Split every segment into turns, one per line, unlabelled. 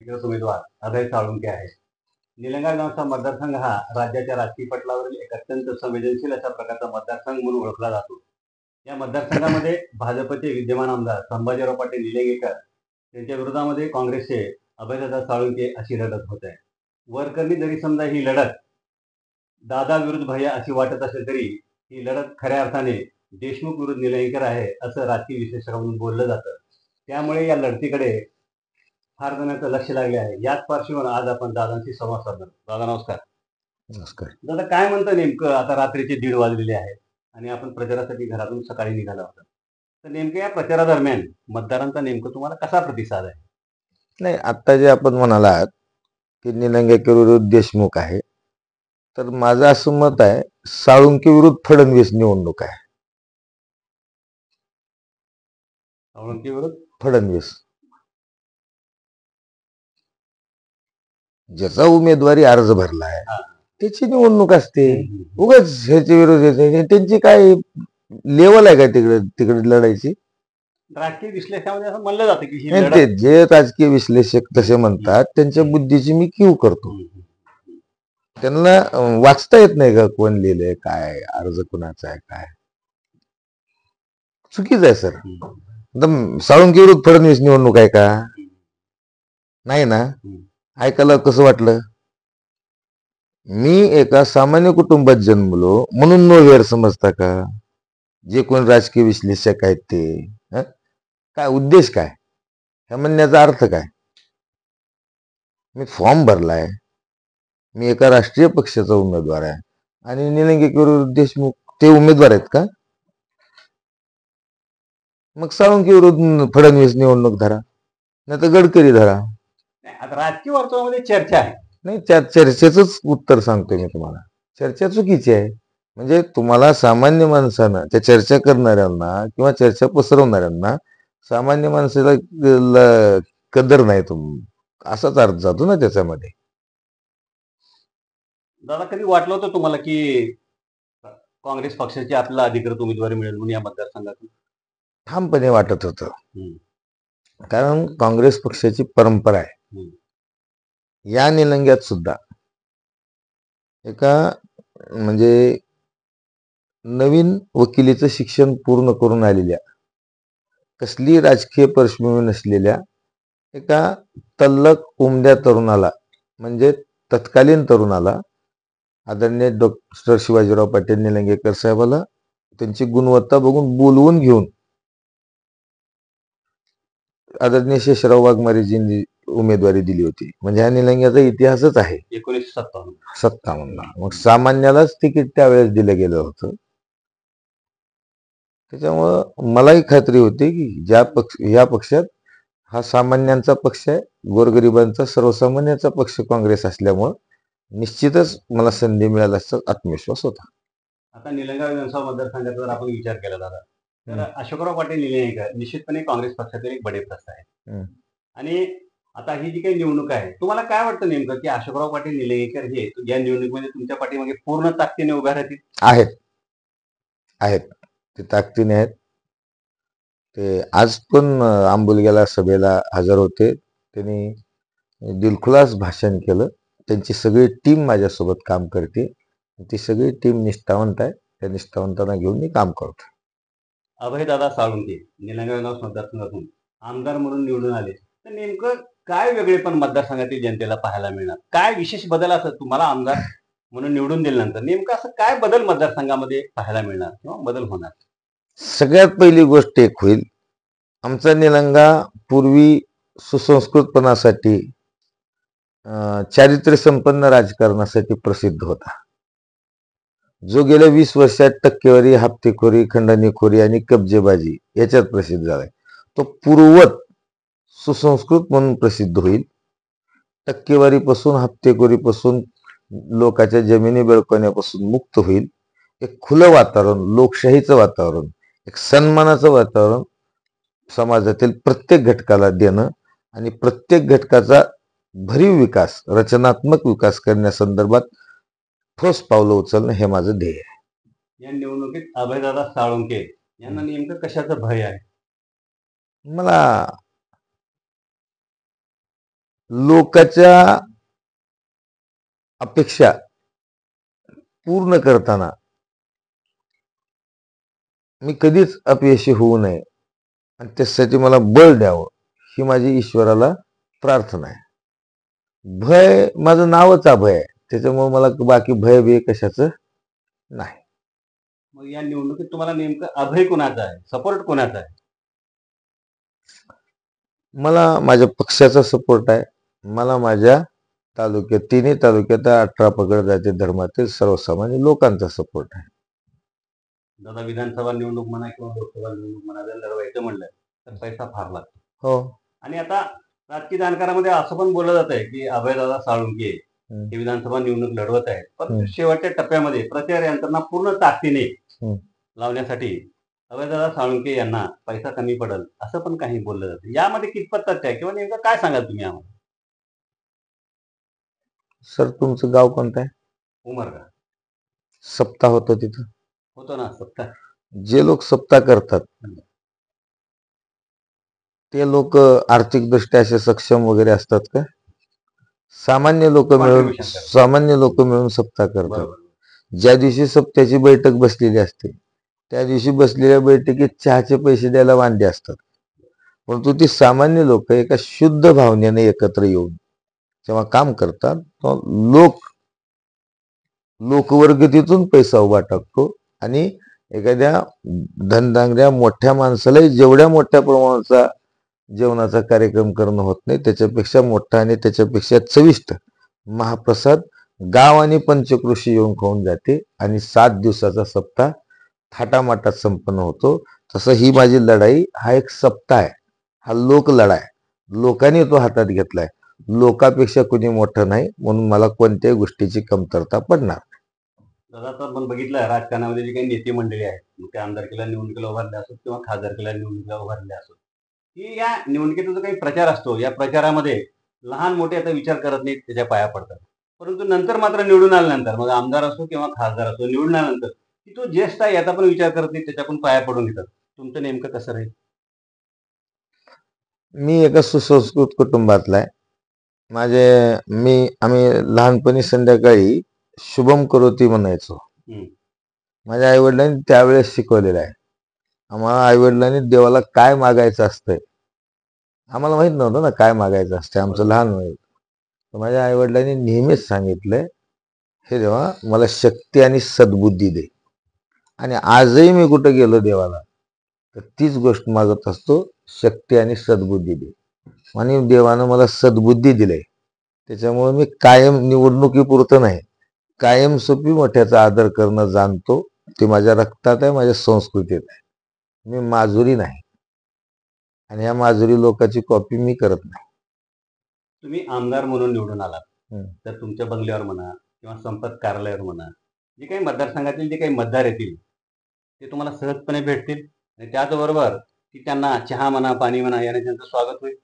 दिग्गज उमेदवार अभय साळुंखे आहे. निलंगा विधानसभा मतदारसंघ हा राज्याच्या राजकीय पटलावरील एक अत्यंत संवेदनशील अशा प्रकारचा मतदारसंघ म्हणून ओळखला जातो. या मतदारसंघामध्ये भाजपचे विद्यमान आमदार संभाजीराव पाटील निलंगेकर यांच्या विरोधामध्ये काँग्रेसचे अभयदादा साळुंखे अशी लढत होत आहे. वरकरणी जरी समजा ही लढत दादा विरुद्ध भैया अशी वाटत असेल तरी ही लढत खऱ्या अर्थाने देशमुख विरुद्ध निलंगेकर आहे असं राजकीय विश्लेषकांकडून बोललं जातं. त्यामुळे या लढतीकडे फार जणांचं लक्ष लागले आहे. याच पार्श्वभूमीवर आज आपण दादांशी संवाद साधणार. दादा नमस्कार.
नमस्कार.
दादा काय म्हणतं नेमकं, आता रात्रीचे 1:30 वाजलेले आहेत आणि आपण प्रचारासाठी घरातून सकाळी निघाला होता, तर नेमकं या प्रचारादरम्यान मतदारांचा नेमकं तुम्हाला कसा प्रतिसाद आहे?
नाही, आता जे आपण म्हणालात की निलंगेकर विरुद्ध देशमुख आहे, तर माझं असं मत आहे साळुंखे विरुद्ध फडणवीस निवडणूक आहे.
साळुंखे विरुद्ध
फडणवीस ज्याचा उमेदवारी अर्ज भरला आहे त्याची निवडणूक असते. उगाच ह्याच्या विरोध त्यांची काय लेवल आहे का तिकडे तिकडे लढायची?
राजकीय विश्लेषणामध्ये असं म्हणलं जातं की ही
नाही,
लढत
ते जे राजकीय विश्लेषक तसे म्हणतात त्यांच्या बुद्धीची मी कीव करतो. त्यांना वाचता येत नाही का कोण लिहिलंय, काय अर्ज कुणाचा आहे, काय चुकीच आहे सर. एकदम साळुंखे विरुद्ध फडणवीस निवडणूक आहे का? नाही ना. ऐकायला कसं वाटलं? मी एका सामान्य कुटुंबात जन्मलो म्हणून नो वेअर समजता का? जे कोण राजकीय विश्लेषक आहेत ते काय उद्देश काय, ह्या म्हणण्याचा अर्थ काय? मी फॉर्म भरलाय, मी एका राष्ट्रीय पक्षाचा उमेदवार आहे आणि निलंगेकर विरुद्ध देशमुख ते उमेदवार आहेत का? मग साळुंखे विरुद्ध फडणवीस निवडणूक धरा, नाही तर गडकरी धरा.
आता राजकीय वर्तुळामध्ये चर्चा आहे.
नाही, त्या चर्चेच उत्तर सांगतोय मी तुम्हाला. चर्चा चुकीची आहे. म्हणजे तुम्हाला सामान्य माणसानं, त्या चर्चा करणाऱ्यांना किंवा चर्चा पसरवणाऱ्यांना सामान्य माणसाला कदर नाही असाच अर्थ जातो ना त्याच्यामध्ये.
दादा कधी वाटलं होतं तुम्हाला की काँग्रेस पक्षाची आपल्याला अधिकृत उमेदवारी मिळेल म्हणून या मतदारसंघातून?
ठामपणे वाटत होतं, कारण काँग्रेस पक्षाची परंपरा आहे. या निलंग्यात सुद्धा एका म्हणजे नवीन वकिलीचं शिक्षण पूर्ण करून आलेल्या, कसली राजकीय पार्श्वभूमी नसलेल्या एका तल्लख उमद्या तरुणाला, म्हणजे तत्कालीन तरुणाला, आदरणीय डॉक्टर शिवाजीराव पाटील निलंगेकर साहेबाला त्यांची गुणवत्ता बघून बोलवून घेऊन आदरणीय शेषराव वाघमारेजींनी उमेदवारी दिली होती. म्हणजे हा निलंग्याचा इतिहासच आहे. 1957 मग सामान्यालाच तिकीट त्यावेळेस दिलं गेलं होतं. त्याच्यामुळं मलाही खात्री होती की या पक्षात हा सामान्यांचा पक्ष आहे, गोरगरिबांचा, सर्वसामान्यांचा पक्ष काँग्रेस असल्यामुळं निश्चितच मला संधी मिळाला असं आत्मविश्वास होता.
आता निलंगा विधानसभा मतदारसंघाचा जर आपण विचार केला दादा, तर अशोकराव पाटील निलंगेकर निश्चितपणे काँग्रेस पक्षातील एक बडे प्रस्थ आहे. आणि आता ही जी काही निवडणूक आहे, तुम्हाला काय वाटतं नेमकं की अशोकराव पाटील निलंगेकर हे या निवडणुकीमध्ये तुमच्या पाठीमागे पूर्ण ताकदीने उभ्या राहतील?
आहेत, ते ताकदीने आहेत. ते आज पण आंबुलग्याला सभेला हजर होते. त्यांनी दिलखुलास भाषण केलं. त्यांची सगळी टीम माझ्यासोबत काम करते. ती सगळी टीम निष्ठावंत आहे. त्या निष्ठावंतांना घेऊन मी काम करतो.
अभयदादा साळुंखे निलंगा विधानसभा मतदारसंघातून आमदार म्हणून निवडून आले, तर नेमकं काय वेगळेपण मतदारसंघातील जनतेला पाहायला मिळणार? काय विशेष बदल असं तुम्हाला आमदार म्हणून निवडून दिल्यानंतर नेमकं असं काय बदल मतदारसंघामध्ये पाहायला मिळणार किंवा बदल होणार?
सगळ्यात पहिली गोष्ट एक होईल, आमचा निलंगा पूर्वी सुसंस्कृतपणासाठी, चारित्र्य संपन्न राजकारणासाठी प्रसिद्ध होता. जो गेल्या 20 वर्षात टक्केवारी, हप्तेखोरी, खंडणीखोरी आणि कब्जेबाजी याच्यात प्रसिद्ध झालाय, तो पूर्ववत सुसंस्कृत म्हणून प्रसिद्ध होईल. टक्केवारीपासून, हप्तेखोरीपासून, लोकांच्या जमिनी बळकवण्यापासून मुक्त होईल. एक खुलं वातावरण, लोकशाहीचं वातावरण, एक सन्मानाचं वातावरण समाजातील प्रत्येक घटकाला देणं आणि प्रत्येक घटकाचा भरीव विकास, रचनात्मक विकास करण्यासंदर्भात ठोस पावलं उचलणं हे माझं ध्येय आहे.
या निवडणुकीत अभयदादा साळुंखे यांना नेमकं कशाचं भय आहे?
मला लोकांच्या अपेक्षा पूर्ण करताना मी कधीच अपयशी होऊ नये आणि त्यासाठी मला बळ द्यावं ही माझी ईश्वराला प्रार्थना आहे. भय माझं नावच अभय आहे, त्याच्यामुळे मला बाकी भय बी कशाचं नाही.
मग या निवडणुकीत तुम्हाला नेमकं अभय कोणाचा आहे, सपोर्ट कोणाचा आहे?
मला माझ्या पक्षाचा सपोर्ट आहे. मला माझ्या तालुक्यात, तिन्ही तालुक्यात 18 पगड जाती धर्मातील सर्वसामान्य लोकांचा सपोर्ट आहे.
दादा, विधानसभा निवडणूक म्हणा किंवा लोकसभा निवडणूक म्हणा, जर लढवायचं म्हणलं तर पैसा फार लागतो.
हो.
आणि आता राजकीय जाणकारामध्ये असं पण बोललं जात आहे की अभयदादा साळुंके
हम्म.
हे विधानसभा निवडणूक लढवत आहेत, पण
हम्म.
शेवटच्या टप्प्यामध्ये प्रचार यंत्रणा पूर्ण ताकदीने
हम्म.
लावण्यासाठी अभयदादा साळुंके यांना पैसा कमी पडेल असं पण काही बोललं जातं. यामध्ये कितपत तथ्य आहे किंवा नेमकं काय सांगाल तुम्ही आम्हाला?
सर, तुमचं गाव कोणतं आहे?
उमरगा
सप्ताह होतो तिथं?
होतो ना सत्ता.
जे लोक सप्ताह करतात ते लोक आर्थिकदृष्ट्या असे सक्षम वगैरे असतात का? सामान्य लोक मिळून
Contribution करतात.
सामान्य लोक मिळून सप्ताह करतात.
बरोबर.
ज्या दिवशी सप्त्याची बैठक बसलेली असते त्या दिवशी बसलेल्या बैठकीत चहाचे पैसे द्यायला वांदे असतात, परंतु ती सामान्य लोक एका शुद्ध भावनेने एकत्र येऊन जेव्हा काम करतात तेव्हा लोकवर्ग तिथून पैसा उभा टाकतो आणि एखाद्या धनदांगड्या मोठ्या माणसालाही जेवढ्या मोठ्या प्रमाणाचा जेवणाचा कार्यक्रम करणं होत नाही त्याच्यापेक्षा मोठा आणि त्याच्यापेक्षा चविष्ट महाप्रसाद गाव आणि पंचकृषी येऊन खाऊन जाते आणि 7 दिवसाचा सप्ताह थाटामाटात संपन्न होतो. तसं ही माझी लढाई हा एक सप्ताह आहे, हा लोक लढाई आहे. लोकांनी तो हातात घेतलाय. लोकांपेक्षा कुणी मोठं नाही, म्हणून मला कोणत्याही गोष्टीची कमतरता पडणार.
दादा, तर आपण बघितलं राजकारणामध्ये जे काही नेते मंडळी आहेत, मग ते आमदारकीला निवडणुकीला उभारले असोत किंवा खासदारकीला निवडणुकीला उभारले असोत, की या निवडणुकीचा जो काही प्रचार असतो या प्रचारामध्ये लहान मोठे आता विचार करत नाहीत, त्याच्या पाया पडतात. परंतु नंतर मात्र निवडून आल्यानंतर मग आमदार असो किंवा खासदार असो, निवडून आल्यानंतर की तो ज्येष्ठ आहे याचा पण विचार करत नाही, त्याच्याकडून पाया पडून घेतात. तुमचं नेमकं कसं राहील?
मी एका सुसंस्कृत कुटुंबातला आहे. आम्ही लहानपणी संध्याकाळी शुभम करोती म्हणायचो.
हम्म.
माझ्या आईवडिलांनी त्यावेळेस शिकवलेलं आहे. आम्हाला आईवडिलांनी देवाला काय मागायचं असतंय आम्हाला माहित नव्हतं ना काय मागायचं असतं, आमचं लहान वय. तर माझ्या आईवडिलांनी नेहमीच सांगितलंय, हे देवा मला शक्ती आणि सद्बुद्धी दे. आणि आजही मी कुठं गेलो देवाला तर तीच गोष्ट मागत असतो, शक्ती आणि सद्बुद्धी दे. आणि देवानं मला सद्बुद्धी दिली. त्याच्यामुळे मी कायम निवडणुकीपुरतं नाही, कायमस्वरूपी मोठ्याचा आदर करणं जाणतो. ते माझ्या रक्तात आहे, माझ्या संस्कृतीत आहे. मी माजुरी नाही आणि या माजुरी लोकांची कॉपी मी करत नाही.
तुम्ही आमदार म्हणून निवडून आलात
हम्म.
तर तुमच्या बंगल्यावर म्हणा किंवा संपर्क कार्यालयावर म्हणा, जे काही मतदारसंघातील जे काही मतदार येतील ते तुम्हाला सहजपणे भेटतील आणि त्याचबरोबर की त्यांना चहा म्हणा, पाणी म्हणा याने त्यांचं स्वागत होईल.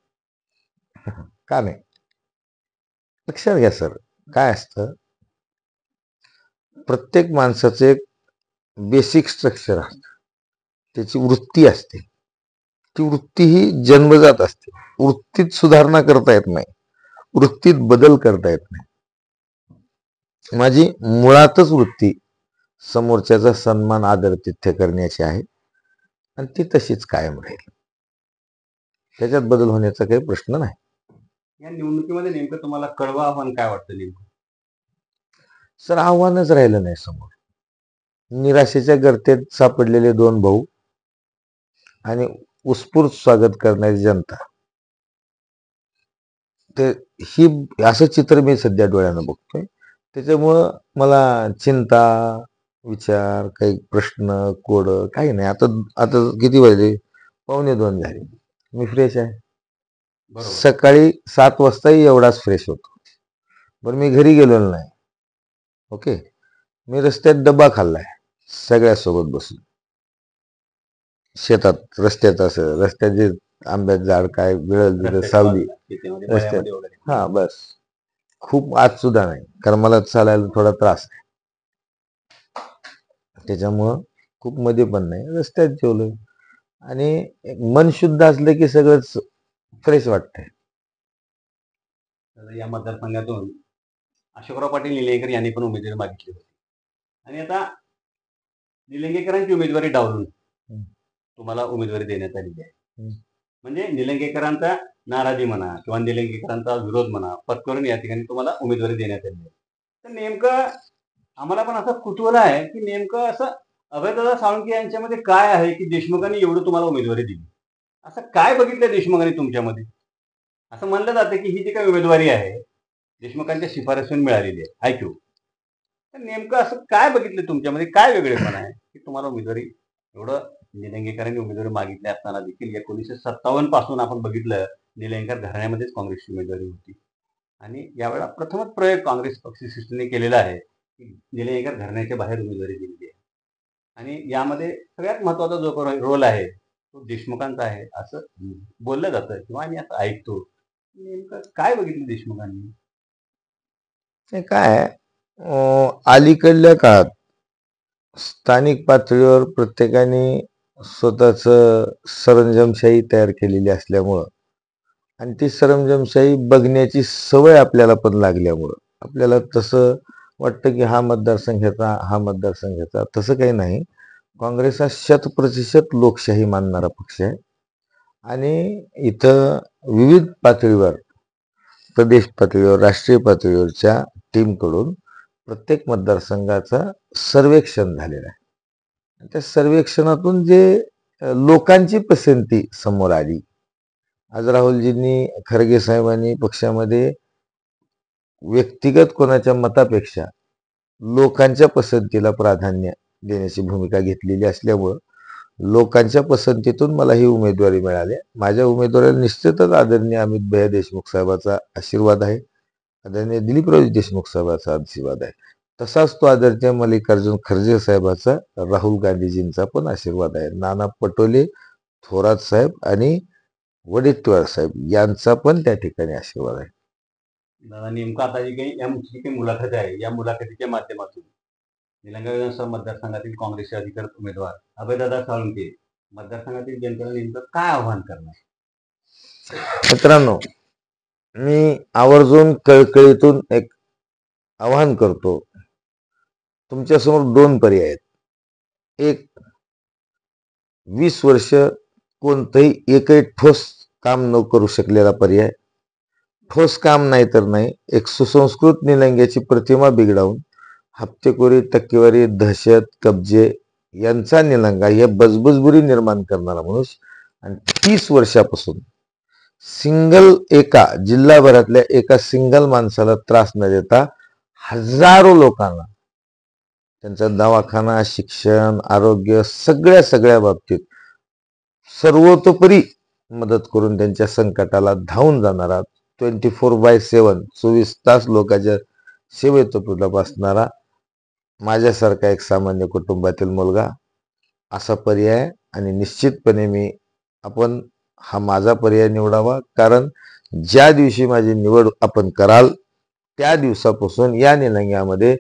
का नाही? लक्षात घ्या सर, काय असतं, प्रत्येक माणसाचं एक बेसिक स्ट्रक्चर असतं, त्याची वृत्ती असते. ती वृत्ती ही जन्मजात असते. वृत्तीत सुधारणा करता येत नाही, वृत्तीत बदल करता येत नाही. माझी मुळातच वृत्ती समोरच्याचा सन्मान आदर तिथ्य करण्याची आहे आणि ती तशीच कायम राहील. त्याच्यात बदल होण्याचा काही प्रश्न नाही.
या निवडणुकीमध्ये नेमकं तुम्हाला कडवं आव्हान काय वाटतं नेमकं?
सर, आव्हानच राहिलं नाही समोर. निराशेच्या गर्तेत सापडलेले 2 भाऊ आणि उत्स्फूर्त स्वागत करणारी जनता, ते ही असं चित्र मी सध्या डोळ्यानं बघतोय. त्याच्यामुळं मला चिंता, विचार, काही प्रश्न, कोड काही नाही. आता आता किती वाजले? 1:45 झाले. मी फ्रेश आहे.
बरोबर.
सकाळी 7 वाजताही एवढाच फ्रेश होतो. बरं, मी घरी गेलेलो नाही. ओके, मी रस्त्यात डब्बा खाल्लाय सगळ्यासोबत बसून. शेतात रस्त्यात असं रस्त्यात जे आंब्यात झाड काय बिळल सावली
शेतीमध्ये,
रस्त्यात.
मळ्यामध्ये वगैरे.
हा, बस. खूप आज सुद्धा नाही, कारण मला चालायला थोडा त्रास आहे. त्याच्यामुळं खूप मध्ये पण नाही, रस्त्यात जेवलोय आणि मन शुद्ध असलं की सगळंच फ्रेश वाटतंय.
तर या मतदारसंघातून अशोकराव पाटील निलंगेकर यांनी पण उमेदवारी मागितली होती आणि आता निलंगेकरांची उमेदवारी डावलून तुम्हाला उमेदवारी देण्यात आलेली आहे. म्हणजे निलंगेकरांचा नाराजी म्हणा किंवा निलंगेकरांचा विरोध म्हणा पत्करून या ठिकाणी तुम्हाला उमेदवारी देण्यात आली आहे. तर नेमकं आम्हाला पण असं कुतूहल आहे की नेमकं असं अभयदादा साळुंखे यांच्यामध्ये काय आहे की देशमुखांनी एवढं तुम्हाला उमेदवारी दिली? असं काय बघितलं देशमुखांनी तुमच्यामध्ये? असं म्हणलं जातं की ही जी काही उमेदवारी आहे देशमुखांच्या शिफारसीतून मिळालेली आहे IQ. तर नेमकं असं काय बघितलं तुमच्यामध्ये? काय वेगळेपण आहे की तुम्हाला उमेदवारी एवढं निलंगेकरांनी उमेदवारी मागितली असताना देखील 1957 पासून आपण बघितलं निलंगेकर घराण्यामध्येच काँग्रेसची उमेदवारी होती आणि यावेळेला प्रथमच प्रयोग काँग्रेस पक्षश्रेष्ठीने केलेला आहे की निलंगेकर घराण्याच्या बाहेर उमेदवारी दिलेली आहे आणि यामध्ये सगळ्यात महत्वाचा जो रोल आहे तो देशमुखांचा आहे असं बोललं जातं किंवा आम्ही असं ऐकतो. नेमकं काय बघितलं देशमुखांनी?
ते काय आहे, अलीकडल्या काळात स्थानिक पातळीवर प्रत्येकाने स्वतःच सरंजामशाही तयार केलेली असल्यामुळं आणि ती सरंजामशाही बघण्याची सवय आपल्याला पण लागल्यामुळं आपल्याला तसं वाटतं की हा मतदारसंघाचा हा मतदारसंघाचा तसं काही नाही. काँग्रेस हा 100% लोकशाही मानणारा पक्ष आहे आणि इथं विविध पातळीवर प्रदेश पातळीवर राष्ट्रीय पातळीवरच्या टीमकडून प्रत्येक मतदारसंघाचं सर्वेक्षण झालेलं आहे. त्या सर्वेक्षणातून जे लोकांची पसंती समोर आली. आज राहुलजींनी खरगे साहेबांनी पक्षामध्ये व्यक्तिगत कोणाच्या मतापेक्षा लोकांच्या पसंतीला प्राधान्य देण्याची भूमिका घेतलेली असल्यामुळं लोकांच्या पसंतीतून मला ही उमेदवारी मिळाली. माझ्या उमेदवारीला निश्चितच आदरणीय अमित भैया देशमुख साहेबाचा आशीर्वाद आहे. आदरणीय दिलीपराव देशमुख साहेबाचा आशीर्वाद आहे. तसाच तो आदरणीय मल्लिकार्जुन खरगे साहेबाचा राहुल गांधीजींचा पण आशीर्वाद आहे. नाना पटोले थोरात साहेब आणि वडेट्टीवार साहेब यांचा पण त्या ठिकाणी आशीर्वाद आहे.
दादा नेमकं आता जी काही मुलाखत आहे या मुलाखतीच्या माध्यमातून निलंगा विधानसभा मतदारसंघातील काँग्रेसचे अधिकृत उमेदवार अभयदादा साळुंखे मतदारसंघातील जनतेला नेमकं काय आव्हान करणार?
मित्रांनो, मी आवर्जून कळकळीतून एक आवाहन करतो. तुमच्यासमोर 2 पर्याय आहेत. एक 20 वर्ष कोणतंही एकही ठोस काम न करू शकलेला पर्याय. ठोस काम नाही तर नाही, एक सुसंस्कृत निलंग्याची प्रतिमा बिघडवून हप्तेखोरी, टक्केवारी, दहशत, कब्जे यांचा निलंगा हे बजबजबुरी निर्माण करणारा माणूस आणि 30 वर्षापासून एका जिल्हाभरातल्या एका सिंगल माणसाला त्रास न देता हजारो लोकांना त्यांचा दवाखाना, शिक्षण, आरोग्य सगळ्या बाबतीत सर्वतोपरी मदत करून त्यांच्या संकटाला धावून जाणारा 24/7 24 तास लोकांच्या सेवेत बसणारा माझ्यासारखा एक सामान्य कुटुंबातील मुलगा असा पर्याय आणि निश्चितपणे आपण हा माझा पर्याय निवडावा. कारण ज्या दिवशी माझी निवड आपण कराल त्या दिवसापासून या निलंग्यामध्ये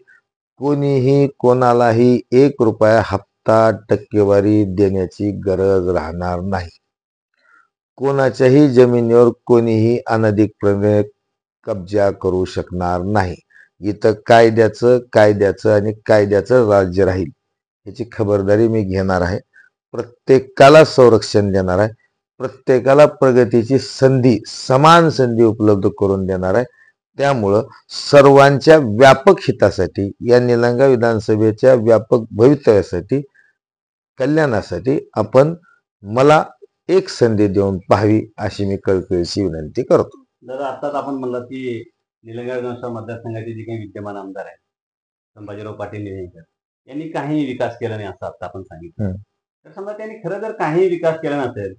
कोणीही कोणालाही 1 रुपया हप्ता, टक्केवारी देण्याची गरज राहणार नाही. कोणाच्याही जमिनीवर कोणीही अनधिकृतपणे कब्जा करू शकणार नाही. इथं कायद्याचं राज्य राहील याची खबरदारी मी घेणार आहे. प्रत्येकाला संरक्षण देणार आहे. प्रत्येकाला प्रगतीची समान संधी उपलब्ध करून देणार आहे. त्यामुळं सर्वांच्या व्यापक हितासाठी या निलंगा विधानसभेच्या व्यापक भवितव्यासाठी कल्याणासाठी आपण मला एक संधी देऊन पाहावी अशी मी कळकळीची विनंती करतो.
दादा आत्ताच आपण म्हणलं की निलंगा विधानसभा मतदारसंघाचे जे काही विद्यमान आमदार आहेत संभाजीराव पाटील निलंगेकर यांनी काही विकास केला नाही असं आता आपण सांगितलं. तर समजा त्यांनी खरं जर काही विकास केला नसेल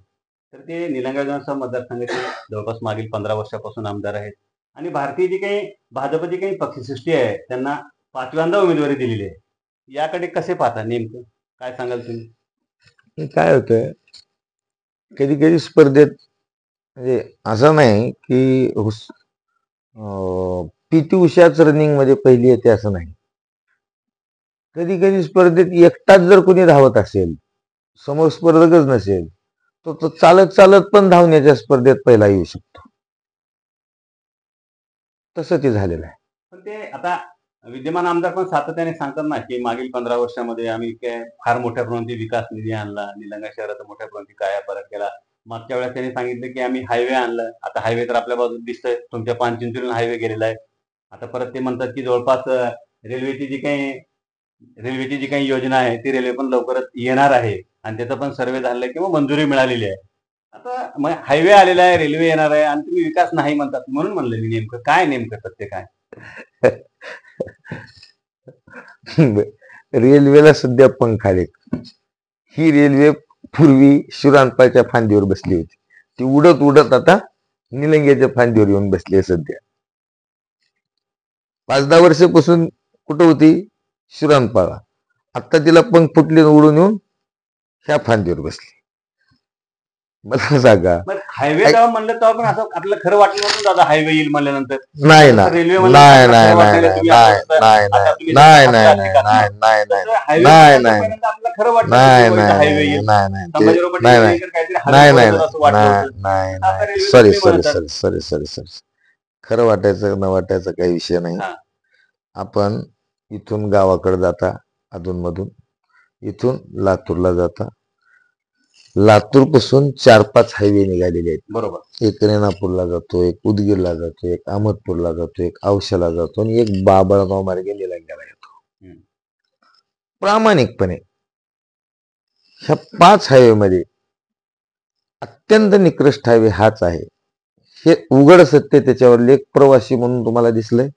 तर ते निलंगा विधानसभा मतदारसंघाचे जवळपास मागील 15 वर्षापासून आमदार आहेत आणि भारतीय जी काही भाजपची काही पक्षसृष्टी आहे त्यांना 5व्यांदा उमेदवारी दिलेली आहे. याकडे कसे पाहता? नेमकं काय सांगाल तुम्ही?
काय होतंय कधी कधी स्पर्धेत म्हणजे असं नाही की पीटी उषाच रनिंग मध्ये पहिली येते असं नाही. कधी कधी स्पर्धेत एकटाच जर कोणी धावत असेल, समोर स्पर्धकच नसेल, तो चालत पण धावण्याच्या स्पर्धेत पहिला येऊ शकतो. तसं ते झालेलं आहे.
पण ते आता विद्यमान आमदार पण सातत्याने सांगतात ना, की मागील 15 वर्षामध्ये आम्ही काय फार मोठ्या प्रमाणात विकास निधी आणला. निलंगा शहराचा मोठ्या प्रमाणात कायापालट केला. मागच्या वेळेस त्यांनी सांगितलं, की आम्ही हायवे आणला. आता हायवे तर आपल्या बाजूला दिसतंय. तुमच्या पानचिंचवरून हायवे गेलेला आहे. आता परत ते म्हणतात, की जवळपास रेल्वेची जी काही रेल्वेची जी काही योजना आहे, ती रेल्वे पण लवकरच येणार आहे आणि त्याचा पण सर्व्हे झालेला आहे किंवा मंजुरी मिळालेली आहे. आता मग हायवे आलेला आहे, रेल्वे येणार आहे आणि तुम्ही विकास नाही म्हणतात. म्हणून म्हणलं मी नेमकं सत्य काय?
रेल्वेला सध्या पंख आले. ही रेल्वे पूर्वी शिरांपाच्या फांदीवर बसली होती. ती उडत उडत आता निलंग्याच्या फांदीवर येऊन बसली आहे सध्या. 5-10 वर्षापासून कुठं होती? शिरांपाळा. आता तिला पंख फुटले उडून येऊन ह्या फांदीवर बसली. मला सांगा.
मग हायवे जेव्हा म्हणलं तेव्हा पण असं आपल्याला खरं वाटलं नव्हतं दादा हायवे येईल म्हणल्यानंतर.
नाही ना,
रेल्वे
नाही नाही नाही नाही नाही नाही नाही नाही नाही नाही नाही नाही नाही
आपल्याला खरं वाटलं
नाही
की
नाही
हायवे येईल.
नाही नाही
संभाजीराव
नाही नाही
पाटील काहीतरी
नाही
हायवे
नाही
बनवलं असं वाटलं
नाही
होतं.
नाही
आता
नाही
रेल्वे
सॉरी
तुम्ही
सॉरी
म्हणतात.
सॉरी सॉरी सॉरी सॉरी खरं वाटायचं न वाटायचं काही विषय नाही.
हा.
आपण इथून गावाकडे जाता अधूनमधून, इथून लातूरला जाता, लातूर पासून 4-5 हायवे निघालेले आहेत.
बरोबर.
एक रेणापूरला जातो, एक उदगीरला जातो, एक अहमदपूरला जातो, एक औशाला जातो आणि एक बाबळगाव मार्गे निलंग्याला येतो. प्रामाणिकपणे ह्या 5 हायवे मध्ये अत्यंत निकृष्ट हायवे हाच आहे. हे उघड सत्य त्याच्यावर लेख प्रवासी म्हणून तुम्हाला दिसलंय.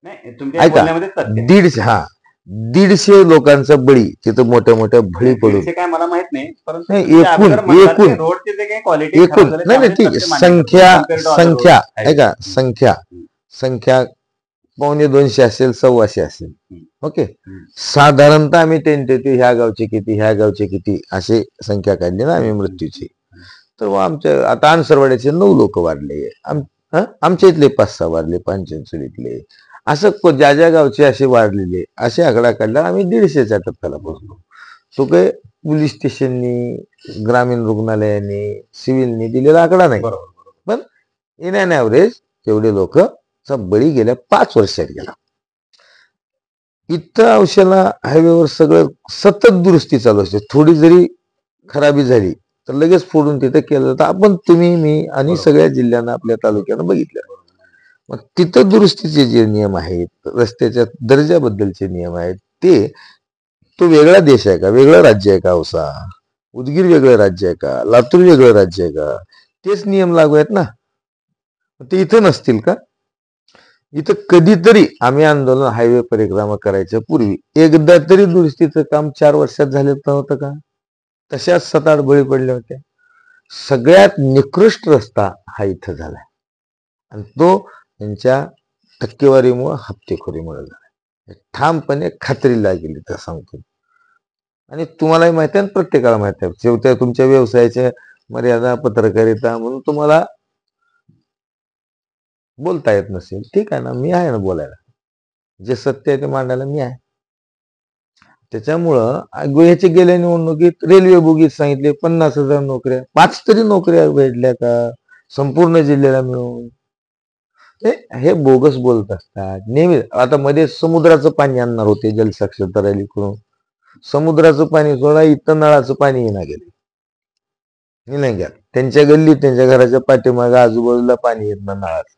नाही तुमच्या
ऐका,
बोलण्यामध्ये सत्य आहे.
150 लोकांचा बळी तिथं मोठ्या मोठ्या भळी पडून
दीडशे काय मला माहित नाही, परंतु
नाही,
तुमच्या
एकूण-
अगोदर म्हणतात की
एकूण-
रोडची जे काही क्वालिटी
एकूण नाही नाही ठीक आहे. संख्या ऐका, संख्या 150-200 असेल, 125 असेल. ओके, साधारणतः आम्ही टेंटेटिव्ह ह्या गावचे किती, ह्या गावचे किती अशी संख्या काढली ना आम्ही मृत्यूची. तर मग आमच्या आता अनसरवाड्याचे 9 लोक वाढले. आमच्या इथले 5-6 वाढले, पांचनसुलीतले. असं ज्या ज्या गावचे असे वाढलेले असे आकडा काढला आम्ही 150च्या टप्प्याला पोहोचलो. तो काही पोलीस स्टेशननी, ग्रामीण रुग्णालयाने, सिव्हिलनी दिलेला आकडा नाही. पण इन अन ॲव्हरेज तेवढे लोकचा बळी गेल्या 5 वर्षात गेला. इथं औषधाला हायवेवर सगळं सतत दुरुस्ती चालू असते. थोडी जरी खराबी झाली तर लगेच फोडून तिथं केलं तर आपण, तुम्ही, मी आणि सगळ्या जिल्ह्यांना, आपल्या तालुक्यानं बघितलं. मग तिथं दुरुस्तीचे जे नियम आहेत, रस्त्याच्या दर्जाबद्दलचे नियम आहेत, तो वेगळा देश आहे का, वेगळं राज्य आहे का? औसा उदगीर वेगळं राज्य आहे का, लातूर वेगळं राज्य आहे का? तेच नियम लागू आहेत ना. ते इथं नसतील का? इथं कधीतरी आम्ही आंदोलन, हायवे परिक्रमा करायच्या पूर्वी एकदा तरी दुरुस्तीचं काम 4 वर्षात झालं नव्हतं का? तशाच 7-8 बळी पडल्या होत्या. सगळ्यात निकृष्ट रस्ता हा इथं झालाय आणि तो त्यांच्या टक्केवारीमुळे, हप्तेखोरीमुळे झाला. ठामपणे खात्री लागली तर सांगतो. आणि तुम्हालाही माहिती आहे, प्रत्येकाला माहिती आहे. शेवटी तुमच्या व्यवसायाच्या मर्यादा, पत्रकारिता म्हणून तुम्हाला बोलता येत नसेल, ठीक आहे ना, मी आहे ना बोलायला. जे सत्य आहे ते मांडायला मी आहे. त्याच्यामुळं ह्याचे गेल्या निवडणुकीत रेल्वे बोगीत सांगितले 50,000 नोकऱ्या, 5 तरी नोकऱ्या भेटल्या का संपूर्ण जिल्ह्याला मिळून? हे बोगस बोलत असतात नेहमी. आता मध्ये समुद्राचं पाणी आणणार होते जलसाक्षरता रॅली करून, समुद्राचं पाणी सोडा, इथं नळाचं पाणी येणार गेले निलंग्यात. त्यांच्या गल्लीत, त्यांच्या घराच्या पाठीमागे आजूबाजूला पाणी येत ना नळाचं,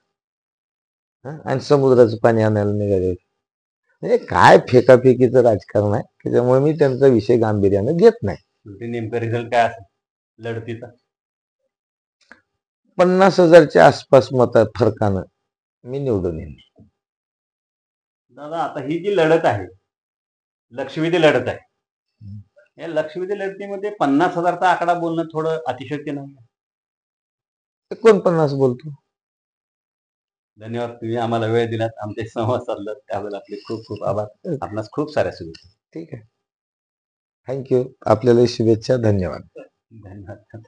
आणि समुद्राचं पाणी आणायला निघाले. म्हणजे काय फेकाफेकीचं राजकारण आहे. त्याच्यामुळे मी त्यांचा विषय गांभीर्यानं घेत नाही.
नेमकं रिझल्ट काय असेल लढतीचा?
50,000च्या आसपास मतात फरकानं मी निवडून येईन.
दादा, आता ही जी लढत आहे, लक्षवेधी लढत आहे, या लक्षवेधी लढतीमध्ये 50,000चा आकडा बोलणं थोडं अतिशयोक्ती नाही?
49 बोलतो.
धन्यवाद, तुम्ही आम्हाला वेळ दिलात, आमचे संवाद साधला, त्याबद्दल आपले खूप खूप आभार. आपणास खूप साऱ्या शुभेच्छा.
ठीक आहे, थँक्यू. आपल्याला शुभेच्छा. धन्यवाद.
धन्यवाद.